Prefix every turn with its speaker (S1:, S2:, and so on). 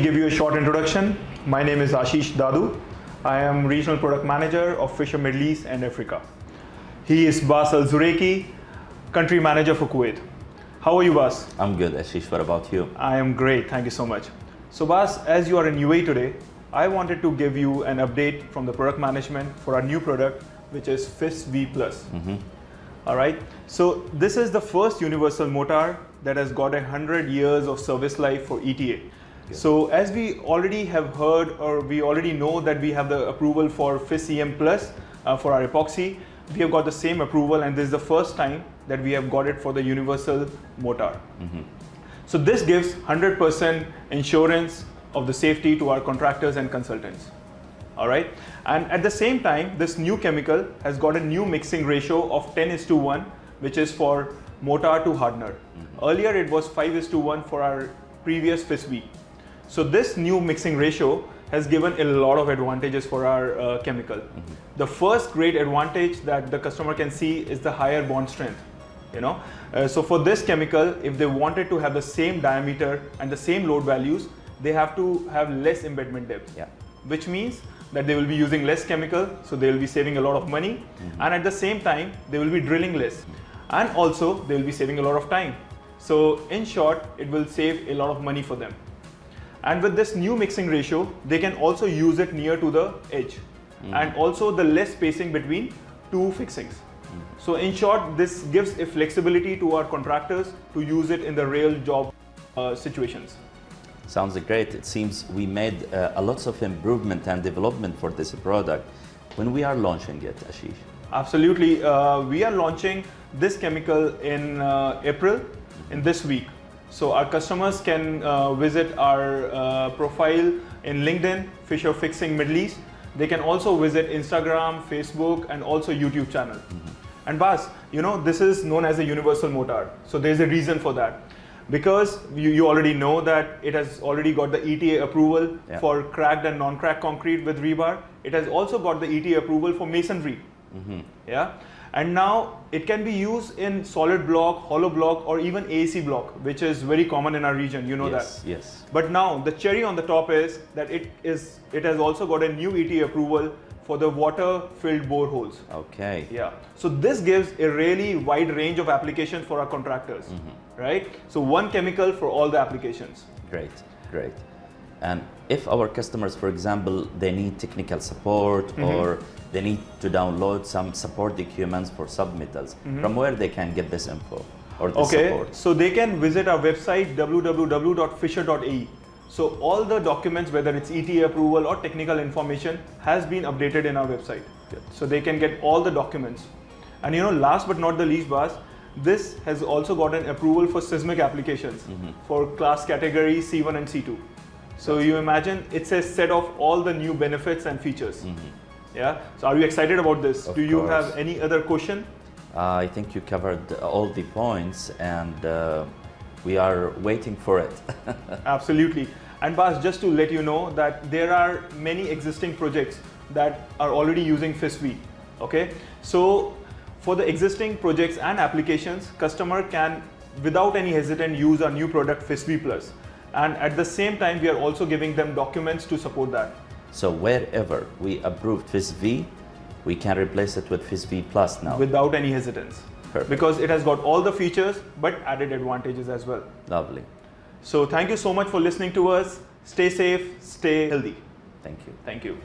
S1: give you a short introduction. My name is Ashish Dadu. I am Regional Product Manager of Fischer Middle East and Africa. He is Bas Al-Zuraiki, Country Manager for Kuwait. How are you, Bas?
S2: I'm good, Ashish. What about you?
S1: I am great. Thank you so much. So, Bas, as you are in UAE today, I wanted to give you an update from the product management for our new product, which is FIS V Plus. All right. So, this is the first universal mortar that has got 100 years of service life for ETA. So, as we already have heard, or we already know that we have the approval for FIS EM Plus for our epoxy, we have got the same approval, and this is the first time that we have got it for the universal mortar. So this gives 100% insurance of the safety to our contractors and consultants. All right. And at the same time, this new chemical has got a new mixing ratio of 10:1, which is for mortar to hardener. Earlier it was 5:1 for our previous FIS V. So this new mixing ratio has given a lot of advantages for our chemical. The first great advantage that the customer can see is the higher bond strength. So for this chemical, if they wanted to have the same diameter and the same load values, they have to have less embedment depth, which means that they will be using less chemical, so they will be saving a lot of money, and at the same time they will be drilling less, and also they will be saving a lot of time. So in short, it will save a lot of money for them. And with this new mixing ratio, they can also use it near to the edge, and also the less spacing between two fixings. So in short, this gives a flexibility to our contractors to use it in the real job situations.
S2: Sounds great. It seems we made a lots of improvement and development for this product. When we are launching it, Ashish?
S1: Absolutely. We are launching this chemical in April, in this week. So our customers can visit our profile in LinkedIn, Fischer Fixing Middle East. They can also visit Instagram, Facebook, and also YouTube channel. And Bas, this is known as a universal mortar. So there's a reason for that. Because you already know that it has already got the ETA approval for cracked and non-cracked concrete with rebar. It has also got the ETA approval for masonry. And now it can be used in solid block, hollow block, or even AAC block, which is very common in our region. You know that.
S2: Yes.
S1: But now the cherry on the top is that it has also got a new ETA approval for the water-filled boreholes.
S2: Okay.
S1: Yeah. So this gives a really wide range of applications for our contractors, right? So one chemical for all the applications.
S2: Great, great. And if our customers, for example, they need technical support or they need to download some support documents for submittals, from where they can get this info or this support?
S1: So they can visit our website www.fischer.ae. So all the documents, whether it's ETA approval or technical information, has been updated in our website.
S2: Good.
S1: So they can get all the documents. And last but not the least, Bas, this has also got an approval for seismic applications for class category C1 and C2. So you imagine it's a set of all the new benefits and features. Yeah. So are you excited about this? Do you have any other question?
S2: I think you covered all the points, and we are waiting for it.
S1: Absolutely. And Bas, just to let you know that there are many existing projects that are already using FIS V. Okay. So for the existing projects and applications, customer can without any hesitant use our new product FIS V Plus. And at the same time, we are also giving them documents to support that.
S2: So wherever we approved FIS V, we can replace it with FIS V Plus now.
S1: Without any hesitance.
S2: Perfect.
S1: Because it has got all the features, but added advantages as well.
S2: Lovely.
S1: So thank you so much for listening to us. Stay safe, stay healthy.
S2: Thank you.
S1: Thank you.